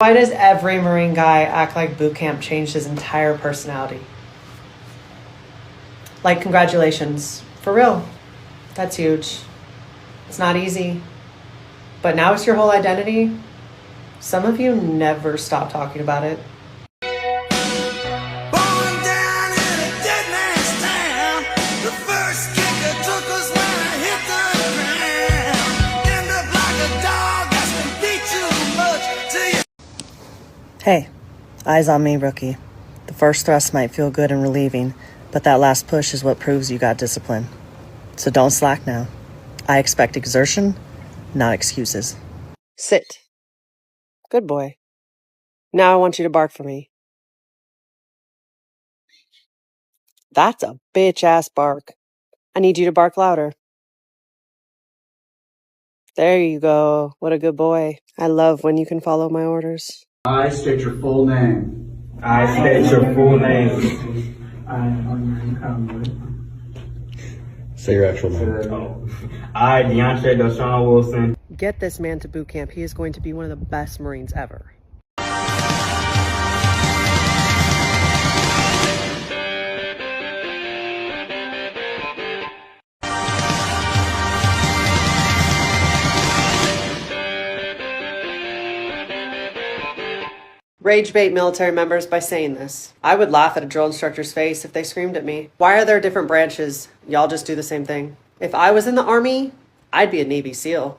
Why does every Marine guy act like boot camp changed his entire personality? Like, congratulations. For real. That's huge. It's not easy. But now it's your whole identity. Some of you never stop talking about it. Hey, eyes on me, rookie. The first thrust might feel good and relieving, but that last push is what proves you got discipline. So don't slack now. I expect exertion, not excuses. Sit. Good boy. Now I want you to bark for me. That's a bitch-ass bark. I need you to bark louder. There you go. What a good boy. I love when you can follow my orders. I state your full name. I state your full name. Say your actual name. I, Deontay Deshaun Wilson. Get this man to boot camp. He is going to be one of the best Marines ever. Rage bait military members by saying this. I would laugh at a drill instructor's face if they screamed at me. Why are there different branches? Y'all just do the same thing. If I was in the Army, I'd be a Navy SEAL.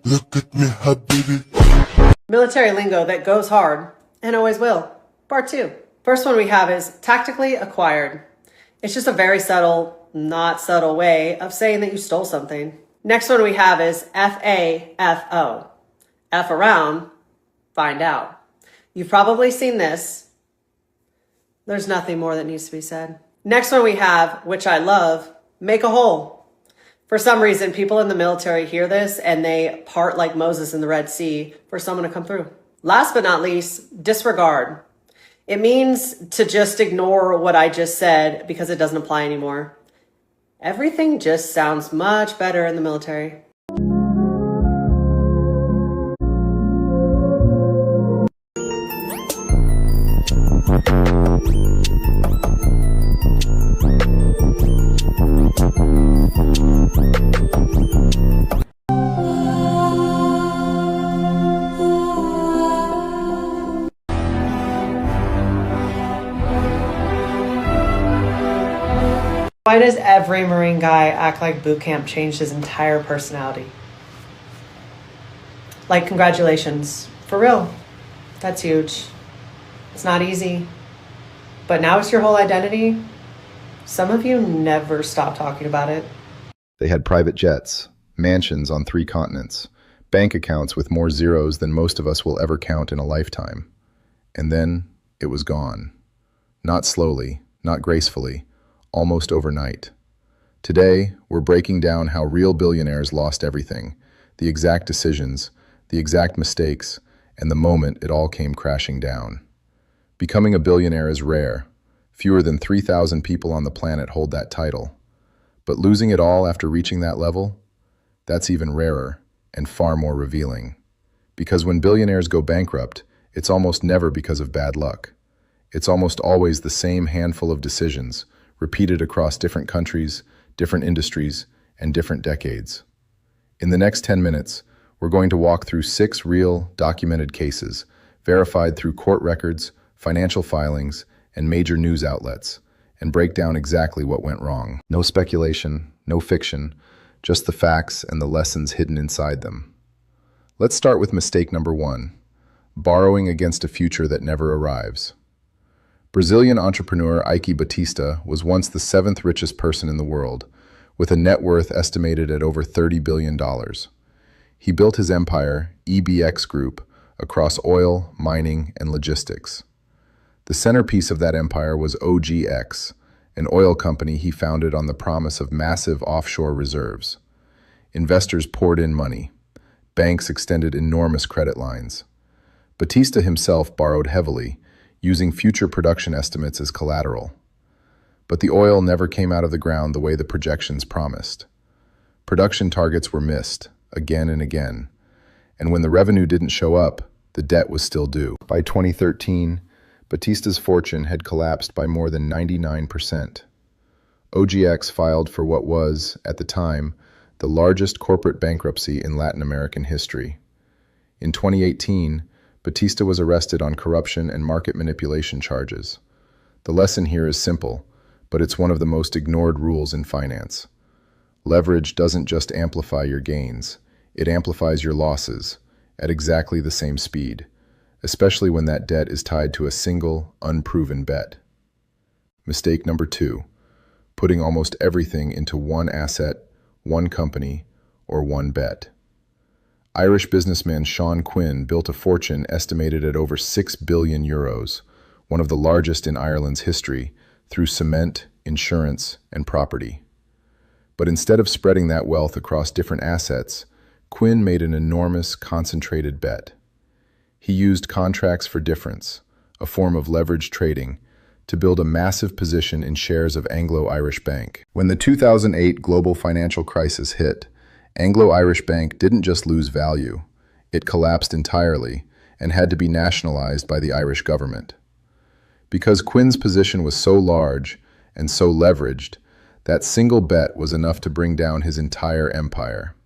Look at me, habibi. Military lingo that goes hard and always will. Part 2. First one we have is tactically acquired. It's just a very subtle, not subtle way of saying that you stole something. Next one we have is FAFO. F around, find out. You've probably seen this. There's nothing more that needs to be said. Next one we have, which I love, make a hole. For some reason, people in the military hear this and they part like Moses in the Red Sea for someone to come through. Last but not least, disregard. It means to just ignore what I just said because it doesn't apply anymore. Everything just sounds much better in the military. Why does every Marine guy act like boot camp changed his entire personality? Like, congratulations. For real. That's huge. It's not easy. But now it's your whole identity. Some of you never stop talking about it. They had private jets, mansions on 3 continents, bank accounts with more zeros than most of us will ever count in a lifetime. And then it was gone. Not slowly, not gracefully, almost overnight. Today, we're breaking down how real billionaires lost everything, the exact decisions, the exact mistakes, and the moment it all came crashing down. Becoming a billionaire is rare. Fewer than 3,000 people on the planet hold that title. But losing it all after reaching that level? That's even rarer and far more revealing. Because when billionaires go bankrupt, it's almost never because of bad luck. It's almost always the same handful of decisions, repeated across different countries, different industries, and different decades. In the next 10 minutes, we're going to walk through 6 real, documented cases, verified through court records, financial filings, and major news outlets, and break down exactly what went wrong. No speculation, no fiction, just the facts and the lessons hidden inside them. Let's start with mistake number 1, borrowing against a future that never arrives. Brazilian entrepreneur Ike Batista was once the seventh richest person in the world, with a net worth estimated at over $30 billion. He built his empire, EBX Group, across oil, mining, and logistics. The centerpiece of that empire was OGX, an oil company he founded on the promise of massive offshore reserves. Investors poured in money. Banks extended enormous credit lines. Batista himself borrowed heavily, using future production estimates as collateral. But the oil never came out of the ground the way the projections promised. Production targets were missed, again and again. And when the revenue didn't show up, the debt was still due. By 2013, Batista's fortune had collapsed by more than 99%. OGX filed for what was, at the time, the largest corporate bankruptcy in Latin American history. In 2018, Batista was arrested on corruption and market manipulation charges. The lesson here is simple, but it's one of the most ignored rules in finance. Leverage doesn't just amplify your gains, it amplifies your losses at exactly the same speed, especially when that debt is tied to a single, unproven bet. Mistake number 2, putting almost everything into one asset, one company, or one bet. Irish businessman Sean Quinn built a fortune estimated at over €6 billion, one of the largest in Ireland's history, through cement, insurance, and property. But instead of spreading that wealth across different assets, Quinn made an enormous, concentrated bet. He used contracts for difference, a form of leveraged trading, to build a massive position in shares of Anglo-Irish Bank. When the 2008 global financial crisis hit, Anglo-Irish Bank didn't just lose value, it collapsed entirely and had to be nationalized by the Irish government. Because Quinn's position was so large and so leveraged, that single bet was enough to bring down his entire empire.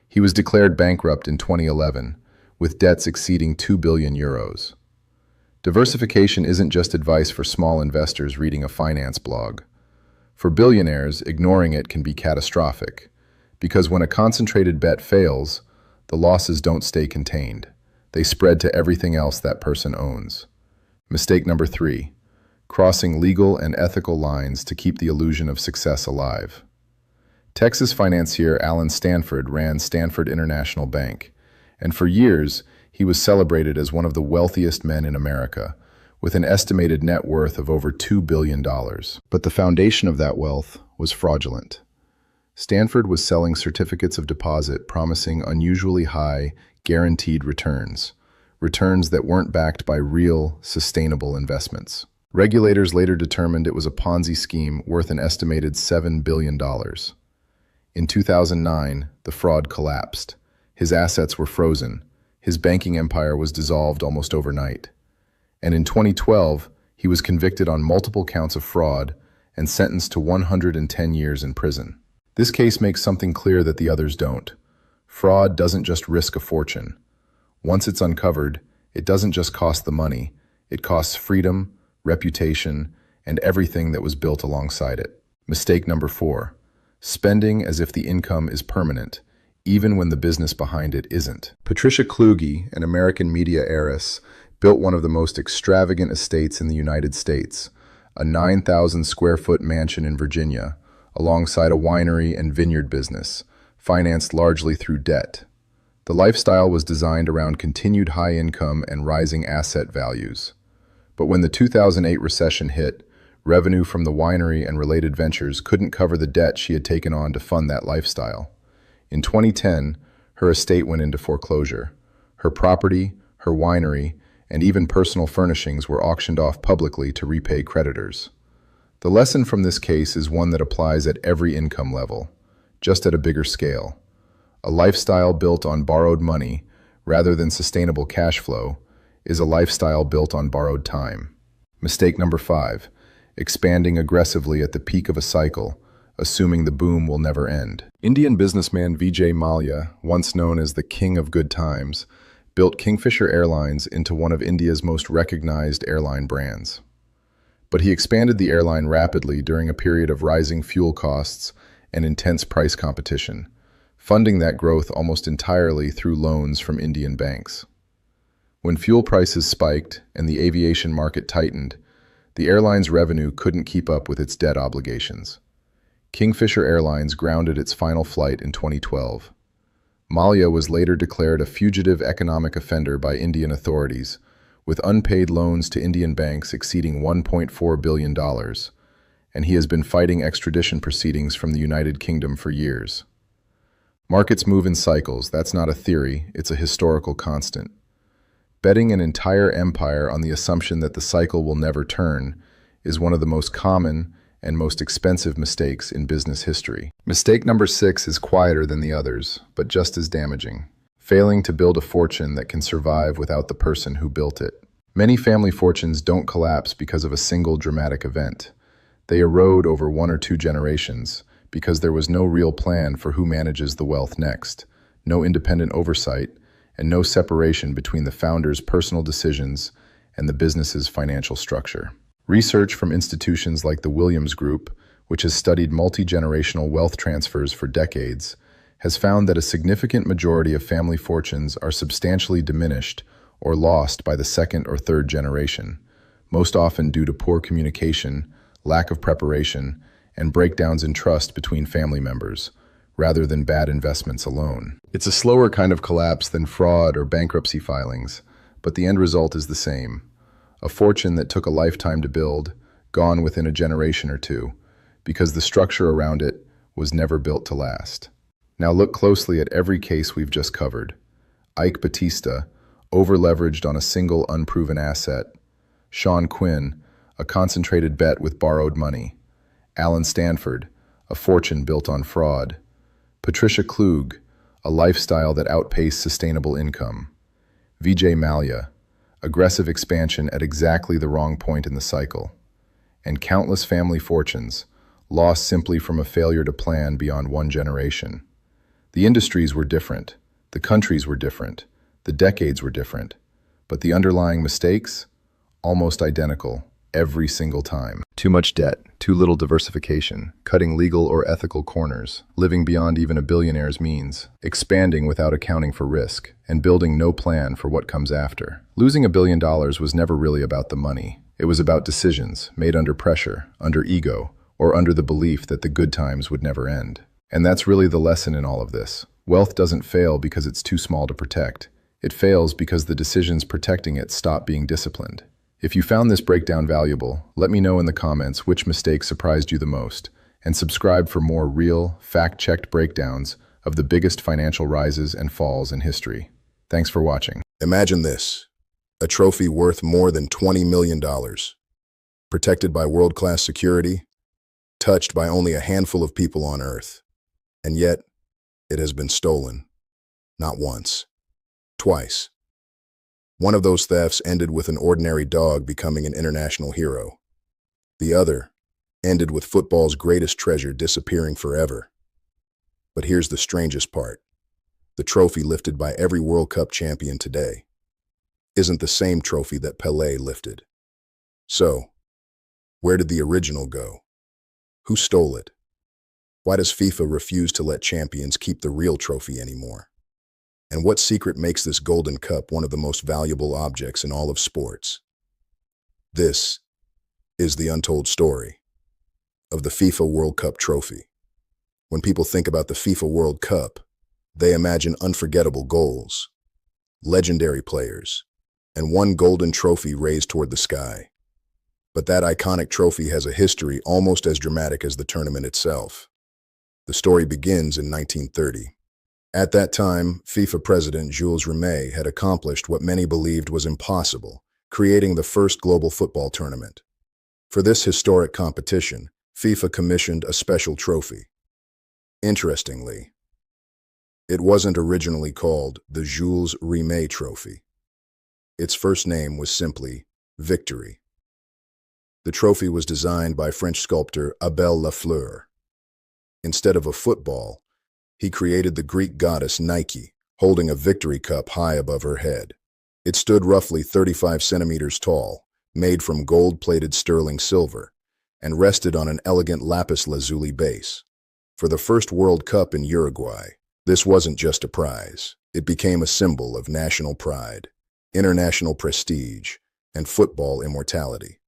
He was declared bankrupt in 2011, with debts exceeding €2 billion. Diversification isn't just advice for small investors reading a finance blog. For billionaires, ignoring it can be catastrophic. Because when a concentrated bet fails, the losses don't stay contained. They spread to everything else that person owns. Mistake number 3, crossing legal and ethical lines to keep the illusion of success alive. Texas financier Alan Stanford ran Stanford International Bank, and for years, he was celebrated as one of the wealthiest men in America, with an estimated net worth of over $2 billion. But the foundation of that wealth was fraudulent. Stanford was selling certificates of deposit promising unusually high, guaranteed returns that weren't backed by real, sustainable investments. Regulators later determined it was a Ponzi scheme worth an estimated $7 billion. In 2009, the fraud collapsed. His assets were frozen. His banking empire was dissolved almost overnight. And in 2012, he was convicted on multiple counts of fraud and sentenced to 110 years in prison. This case makes something clear that the others don't. Fraud doesn't just risk a fortune. Once it's uncovered, it doesn't just cost the money, it costs freedom, reputation, and everything that was built alongside it. Mistake number 4, spending as if the income is permanent, even when the business behind it isn't. Patricia Kluge, an American media heiress, built one of the most extravagant estates in the United States, a 9,000 square foot mansion in Virginia, alongside a winery and vineyard business, financed largely through debt. The lifestyle was designed around continued high income and rising asset values. But when the 2008 recession hit, revenue from the winery and related ventures couldn't cover the debt she had taken on to fund that lifestyle. In 2010, her estate went into foreclosure. Her property, her winery, and even personal furnishings were auctioned off publicly to repay creditors. The lesson from this case is one that applies at every income level, just at a bigger scale. A lifestyle built on borrowed money, rather than sustainable cash flow, is a lifestyle built on borrowed time. Mistake number 5, expanding aggressively at the peak of a cycle, assuming the boom will never end. Indian businessman Vijay Mallya, once known as the King of Good Times, built Kingfisher Airlines into one of India's most recognized airline brands. But he expanded the airline rapidly during a period of rising fuel costs and intense price competition, funding that growth almost entirely through loans from Indian banks. When fuel prices spiked and the aviation market tightened, The airline's revenue couldn't keep up with its debt obligations. Kingfisher Airlines grounded its final flight in 2012. Malia was later declared a fugitive economic offender by Indian authorities, with unpaid loans to Indian banks exceeding $1.4 billion, and he has been fighting extradition proceedings from the United Kingdom for years. Markets move in cycles. That's not a theory, it's a historical constant. Betting an entire empire on the assumption that the cycle will never turn is one of the most common and most expensive mistakes in business history. Mistake number 6 is quieter than the others, but just as damaging. Failing to build a fortune that can survive without the person who built it. Many family fortunes don't collapse because of a single dramatic event. They erode over 1 or 2 generations because there was no real plan for who manages the wealth next, no independent oversight, and no separation between the founder's personal decisions and the business's financial structure. Research from institutions like the Williams Group, which has studied multi-generational wealth transfers for decades, has found that a significant majority of family fortunes are substantially diminished or lost by the 2nd or 3rd generation, most often due to poor communication, lack of preparation, and breakdowns in trust between family members, rather than bad investments alone. It's a slower kind of collapse than fraud or bankruptcy filings, but the end result is the same. A fortune that took a lifetime to build, gone within a generation or 2, because the structure around it was never built to last. Now look closely at every case we've just covered. Ike Batista, over-leveraged on a single unproven asset. Sean Quinn, a concentrated bet with borrowed money. Alan Stanford, a fortune built on fraud. Patricia Klug, a lifestyle that outpaced sustainable income. Vijay Mallya, aggressive expansion at exactly the wrong point in the cycle. And countless family fortunes, lost simply from a failure to plan beyond 1 generation. The industries were different, the countries were different, the decades were different, but the underlying mistakes, almost identical every single time. Too much debt, too little diversification, cutting legal or ethical corners, living beyond even a billionaire's means, expanding without accounting for risk, and building no plan for what comes after. Losing $1 billion was never really about the money. It was about decisions made under pressure, under ego, or under the belief that the good times would never end. And that's really the lesson in all of this. Wealth doesn't fail because it's too small to protect. It fails because the decisions protecting it stop being disciplined. If you found this breakdown valuable, let me know in the comments which mistake surprised you the most, and subscribe for more real, fact-checked breakdowns of the biggest financial rises and falls in history. Thanks for watching. Imagine this, a trophy worth more than $20 million, protected by world-class security, touched by only a handful of people on Earth, and yet it has been stolen, not once, twice. One of those thefts ended with an ordinary dog becoming an international hero. The other ended with football's greatest treasure disappearing forever. But here's the strangest part. The trophy lifted by every World Cup champion today isn't the same trophy that Pelé lifted. So, where did the original go? Who stole it? Why does FIFA refuse to let champions keep the real trophy anymore? And what secret makes this Golden Cup one of the most valuable objects in all of sports? This is the untold story of the FIFA World Cup trophy. When people think about the FIFA World Cup, they imagine unforgettable goals, legendary players, and one golden trophy raised toward the sky. But that iconic trophy has a history almost as dramatic as the tournament itself. The story begins in 1930. At that time, FIFA president Jules Rimet had accomplished what many believed was impossible, creating the first global football tournament. For this historic competition, FIFA commissioned a special trophy. Interestingly, it wasn't originally called the Jules Rimet Trophy. Its first name was simply Victory. The trophy was designed by French sculptor Abel Lafleur. Instead of a football, he created the Greek goddess Nike, holding a victory cup high above her head. It stood roughly 35 centimeters tall, made from gold-plated sterling silver, and rested on an elegant lapis lazuli base. For the first World Cup in Uruguay, this wasn't just a prize. It became a symbol of national pride, international prestige, and football immortality.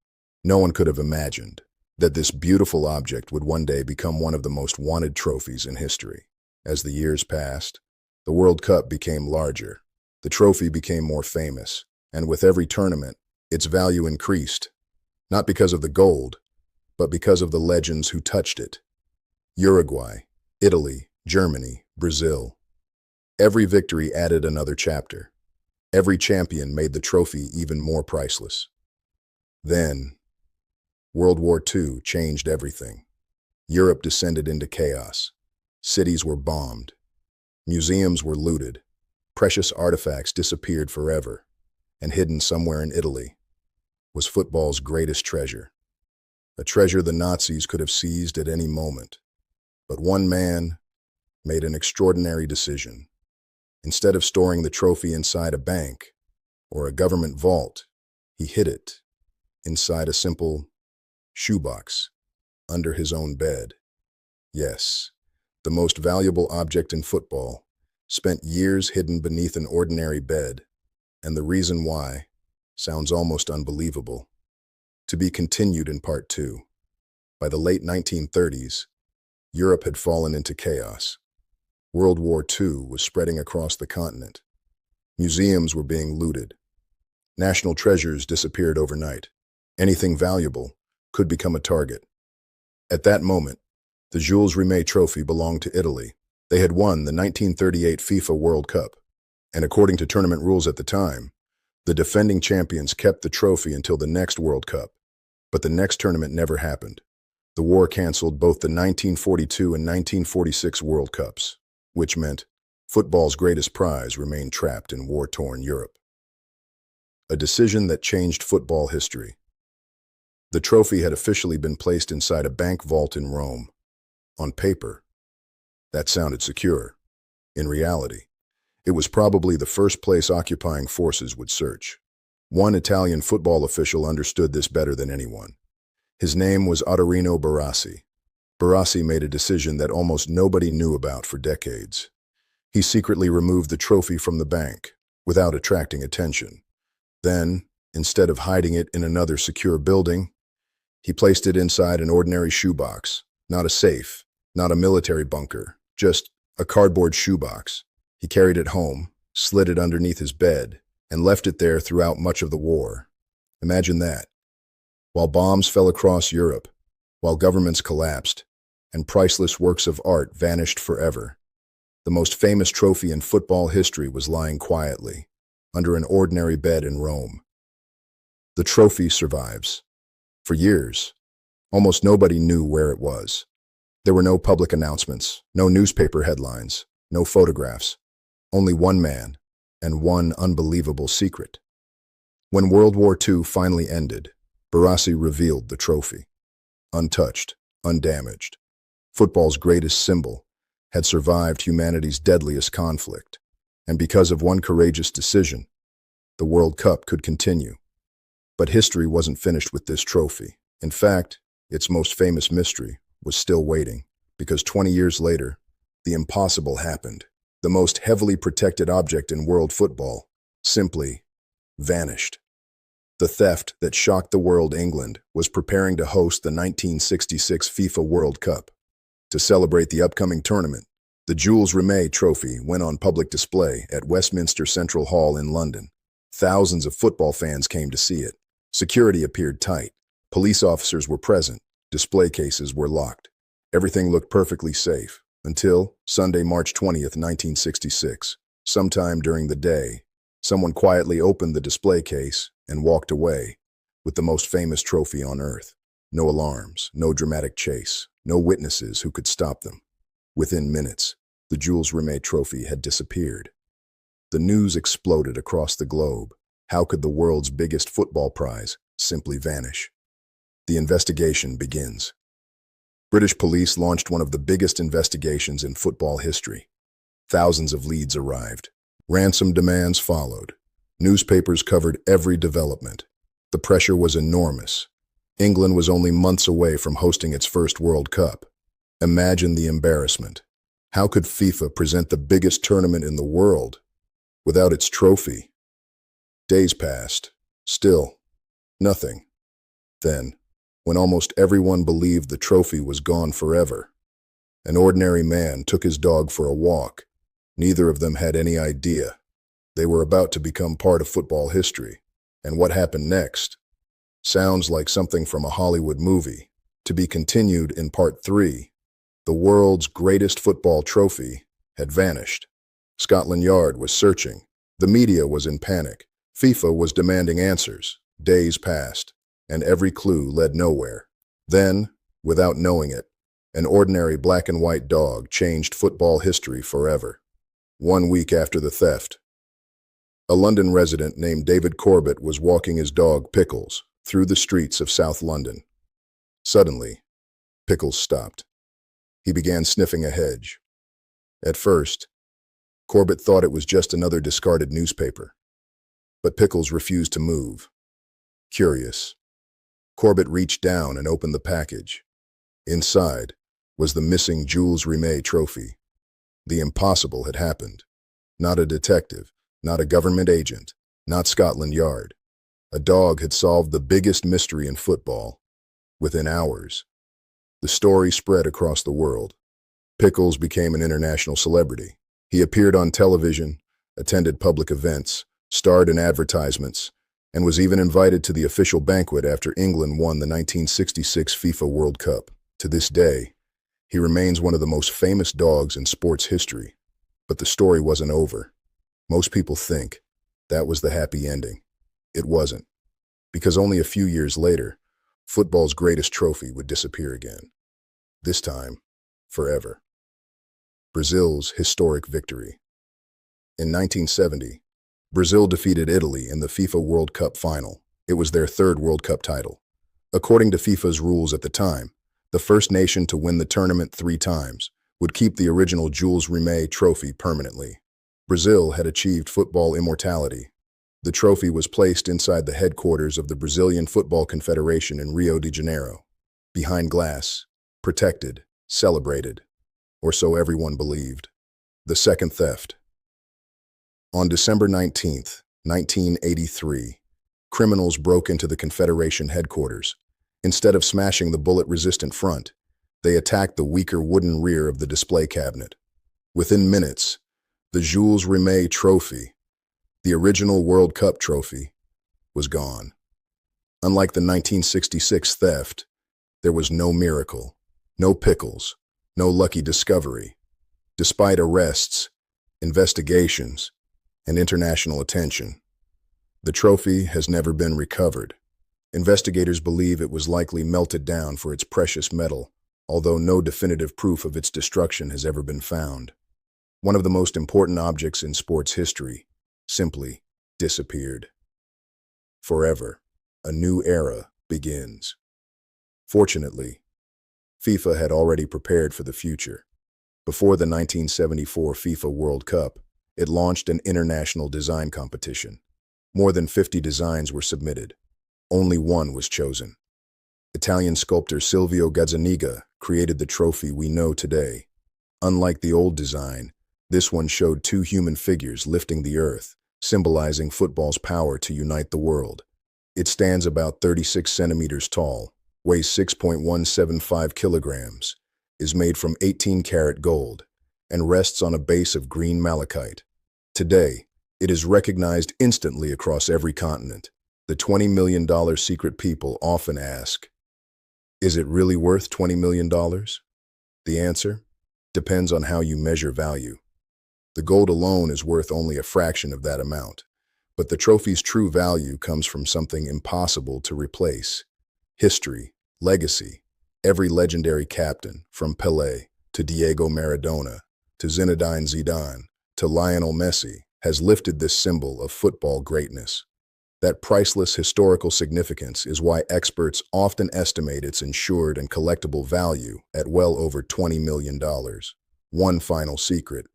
No one could have imagined that this beautiful object would one day become one of the most wanted trophies in history. As the years passed, the World Cup became larger, the trophy became more famous, and with every tournament, its value increased, not because of the gold, but because of the legends who touched it. Uruguay, Italy, Germany, Brazil. Every victory added another chapter. Every champion made the trophy even more priceless. Then, World War II changed everything. Europe descended into chaos. Cities were bombed. Museums were looted. Precious artifacts disappeared forever. And hidden somewhere in Italy was football's greatest treasure. A treasure the Nazis could have seized at any moment. But one man made an extraordinary decision. Instead of storing the trophy inside a bank or a government vault, he hid it inside a simple shoebox under his own bed. Yes, the most valuable object in football spent years hidden beneath an ordinary bed, and the reason why sounds almost unbelievable. To be continued in part 2. By the late 1930s, Europe had fallen into chaos. World War II was spreading across the continent. Museums were being looted. National treasures disappeared overnight. Anything valuable could become a target. At that moment, the Jules Rimet Trophy belonged to Italy. They had won the 1938 FIFA World Cup, and according to tournament rules at the time, the defending champions kept the trophy until the next World Cup. But the next tournament never happened. The war canceled both the 1942 and 1946 World Cups, which meant football's greatest prize remained trapped in war-torn Europe. A decision that changed football history. The trophy had officially been placed inside a bank vault in Rome. On paper, that sounded secure. In reality, it was probably the first place occupying forces would search. One Italian football official understood this better than anyone. His name was Ottorino Barassi. Barassi made a decision that almost nobody knew about for decades. He secretly removed the trophy from the bank, without attracting attention. Then, instead of hiding it in another secure building, he placed it inside an ordinary shoebox, not a safe, not a military bunker, just a cardboard shoebox. He carried it home, slid it underneath his bed, and left it there throughout much of the war. Imagine that. While bombs fell across Europe, while governments collapsed, and priceless works of art vanished forever, the most famous trophy in football history was lying quietly, under an ordinary bed in Rome. The trophy survives. For years, almost nobody knew where it was. There were no public announcements, no newspaper headlines, no photographs, only one man and one unbelievable secret. When World War II finally ended, Barassi revealed the trophy. Untouched, undamaged. Football's greatest symbol had survived humanity's deadliest conflict, and because of one courageous decision, the World Cup could continue. But history wasn't finished with this trophy. In fact, its most famous mystery was still waiting, because 20 years later, the impossible happened. The most heavily protected object in world football simply vanished. The theft that shocked the world. England was preparing to host the 1966 FIFA World Cup. To celebrate the upcoming tournament, the Jules Rimet Trophy went on public display at Westminster Central Hall in London. Thousands of football fans came to see it. Security appeared tight. Police officers were present. Display cases were locked. Everything looked perfectly safe. Until Sunday, March 20th, 1966. Sometime during the day, someone quietly opened the display case and walked away with the most famous trophy on earth. No alarms, no dramatic chase, no witnesses who could stop them. Within minutes, the Jules Rimet Trophy had disappeared. The news exploded across the globe. How could the world's biggest football prize simply vanish? The investigation begins. British police launched one of the biggest investigations in football history. Thousands of leads arrived. Ransom demands followed. Newspapers covered every development. The pressure was enormous. England was only months away from hosting its first World Cup. Imagine the embarrassment. How could FIFA present the biggest tournament in the world without its trophy? Days passed. Still, nothing. Then, when almost everyone believed the trophy was gone forever, an ordinary man took his dog for a walk. Neither of them had any idea they were about to become part of football history. And what happened next sounds like something from a Hollywood movie. To be continued in part 3. The world's greatest football trophy had vanished. Scotland Yard was searching. The media was in panic. FIFA was demanding answers. Days passed, and every clue led nowhere. Then, without knowing it, an ordinary black and white dog changed football history forever. 1 week after the theft, a London resident named David Corbett was walking his dog, Pickles, through the streets of South London. Suddenly, Pickles stopped. He began sniffing a hedge. At first, Corbett thought it was just another discarded newspaper. But Pickles refused to move. Curious, Corbett reached down and opened the package. Inside was the missing Jules Rimet trophy. The impossible had happened. Not a detective, not a government agent, not Scotland Yard. A dog had solved the biggest mystery in football. Within hours, the story spread across the world. Pickles became an international celebrity. He appeared on television, attended public events, starred in advertisements, and was even invited to the official banquet after England won the 1966 FIFA World Cup. To this day, he remains one of the most famous dogs in sports history. But the story wasn't over. Most people think that was the happy ending. It wasn't, because only a few years later, football's greatest trophy would disappear again. This time, forever. Brazil's historic victory. In 1970, Brazil defeated Italy in the FIFA World Cup final. It was their third World Cup title. According to FIFA's rules at the time, the first nation to win the tournament 3 times would keep the original Jules Rimet trophy permanently. Brazil had achieved football immortality. The trophy was placed inside the headquarters of the Brazilian Football Confederation in Rio de Janeiro. Behind glass, protected, celebrated, or so everyone believed. The second theft. On December 19, 1983, criminals broke into the Confederation headquarters. Instead of smashing the bullet-resistant front, they attacked the weaker wooden rear of the display cabinet. Within minutes, the Jules Rimet trophy, the original World Cup trophy, was gone. Unlike the 1966 theft, there was no miracle, no Pickles, no lucky discovery. Despite arrests, investigations, and international attention, the trophy has never been recovered. Investigators believe it was likely melted down for its precious metal, although no definitive proof of its destruction has ever been found. One of the most important objects in sports history simply disappeared. Forever, a new era begins. Fortunately, FIFA had already prepared for the future. Before the 1974 FIFA World Cup, it launched an international design competition. More than 50 designs were submitted. Only one was chosen. Italian sculptor Silvio Gazzaniga created the trophy we know today. Unlike the old design, this one showed 2 human figures lifting the earth, symbolizing football's power to unite the world. It stands about 36 centimeters tall, weighs 6.175 kilograms, is made from 18-karat gold, and rests on a base of green malachite. Today, it is recognized instantly across every continent. The $20 million secret people often ask, is it really worth $20 million? The answer depends on how you measure value. The gold alone is worth only a fraction of that amount, but the trophy's true value comes from something impossible to replace. History, legacy. Every legendary captain, from Pelé to Diego Maradona to Zinedine Zidane to Lionel Messi, has lifted this symbol of football greatness. That priceless historical significance is why experts often estimate its insured and collectible value at well over $20 million. One final secret.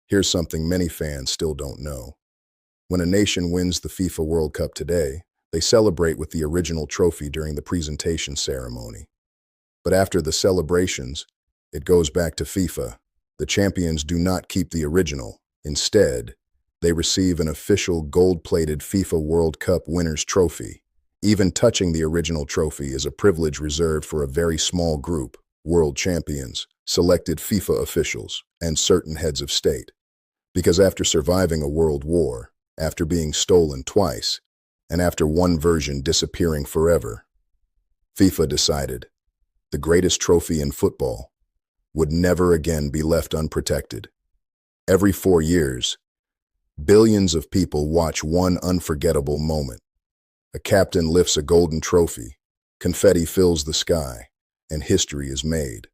Here's something many fans still don't know. When a nation wins the FIFA World Cup today, they celebrate with the original trophy during the presentation ceremony. But after the celebrations, it goes back to FIFA. The champions do not keep the original. Instead, they receive an official gold-plated FIFA World Cup winner's trophy. Even touching the original trophy is a privilege reserved for a very small group, world champions, selected FIFA officials, and certain heads of state. Because after surviving a world war, after being stolen twice, and after one version disappearing forever, FIFA decided the greatest trophy in football would never again be left unprotected. Every 4 years, billions of people watch one unforgettable moment. A captain lifts a golden trophy, confetti fills the sky, and history is made.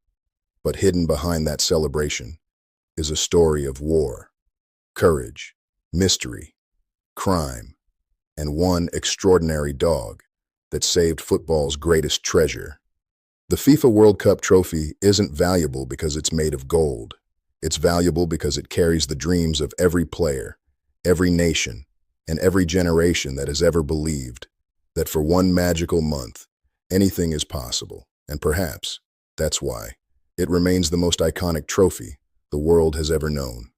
But hidden behind that celebration is a story of war, courage, mystery, crime, and one extraordinary dog that saved football's greatest treasure. The FIFA World Cup trophy isn't valuable because it's made of gold. It's valuable because it carries the dreams of every player, every nation, and every generation that has ever believed that for one magical month, anything is possible. And perhaps that's why it remains the most iconic trophy the world has ever known.